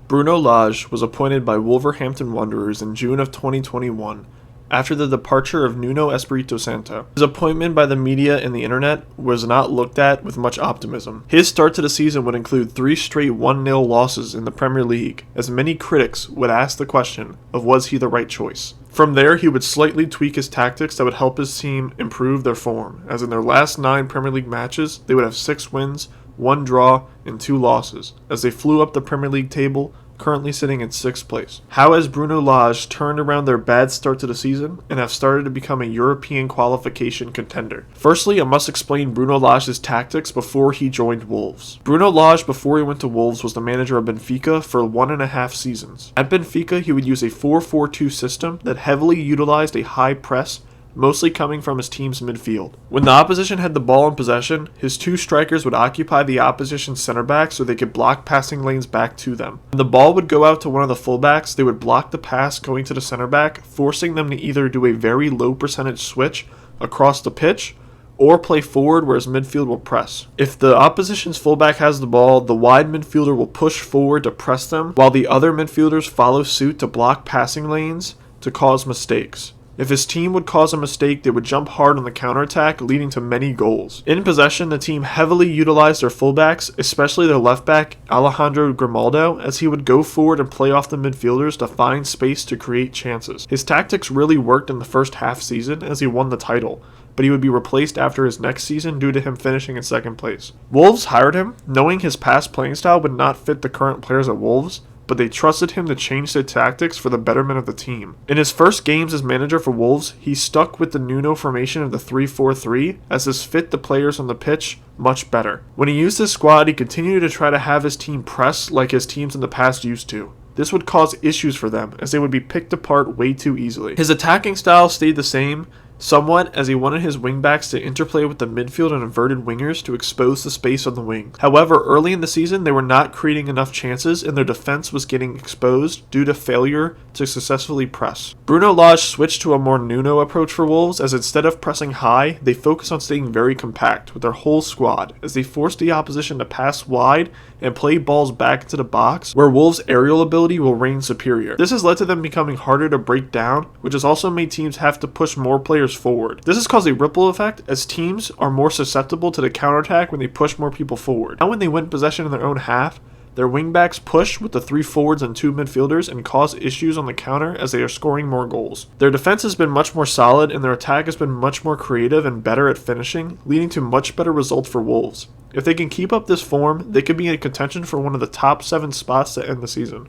Bruno Lage was appointed by Wolverhampton Wanderers in June of 2021 after the departure of Nuno Espirito Santo. His appointment by the media and the internet was not looked at with much optimism. His start to the season would include 3 straight 1-0 losses in the Premier League, as many critics would ask the question of was he the right choice. From there, he would slightly tweak his tactics that would help his team improve their form, as in their last 9 Premier League matches, they would have 6 wins, 1 draw, and 2 losses, as they flew up the Premier League table, currently sitting in 6th place. How has Bruno Lage turned around their bad start to the season and have started to become a European qualification contender? Firstly, I must explain Bruno Lage's tactics before he joined Wolves. Bruno Lage, before he went to Wolves, was the manager of Benfica for 1.5 seasons. At Benfica, he would use a 4-4-2 system that heavily utilized a high press, mostly coming from his team's midfield. When the opposition had the ball in possession, his 2 strikers would occupy the opposition's center back so they could block passing lanes back to them. When the ball would go out to one of the fullbacks, they would block the pass going to the center back, forcing them to either do a very low percentage switch across the pitch or play forward where his midfield will press. If the opposition's fullback has the ball, the wide midfielder will push forward to press them, while the other midfielders follow suit to block passing lanes to cause mistakes. If his team would cause a mistake, they would jump hard on the counterattack, leading to many goals. In possession, the team heavily utilized their fullbacks, especially their left back, Alejandro Grimaldo, as he would go forward and play off the midfielders to find space to create chances. His tactics really worked in the first half season as he won the title, but he would be replaced after his next season due to him finishing in 2nd place. Wolves hired him, knowing his past playing style would not fit the current players at Wolves, but they trusted him to change their tactics for the betterment of the team. In his first games as manager for Wolves, he stuck with the Nuno formation of the 3-4-3, as this fit the players on the pitch much better. When he used his squad, he continued to try to have his team press like his teams in the past used to. This would cause issues for them, as they would be picked apart way too easily. His attacking style stayed the same, somewhat, as he wanted his wingbacks to interplay with the midfield and inverted wingers to expose the space on the wing. However, early in the season, they were not creating enough chances and their defense was getting exposed due to failure to successfully press. Bruno Lage switched to a more Nuno approach for Wolves, as instead of pressing high, they focused on staying very compact with their whole squad, as they forced the opposition to pass wide and play balls back into the box, where Wolves' aerial ability will reign superior. This has led to them becoming harder to break down, which has also made teams have to push more players forward. This has caused a ripple effect, as teams are more susceptible to the counterattack when they push more people forward. Now when they win possession in their own half, their wingbacks push with the 3 forwards and 2 midfielders and cause issues on the counter as they are scoring more goals. Their defense has been much more solid and their attack has been much more creative and better at finishing, leading to much better results for Wolves. If they can keep up this form, they could be in contention for one of the top 7 spots to end the season.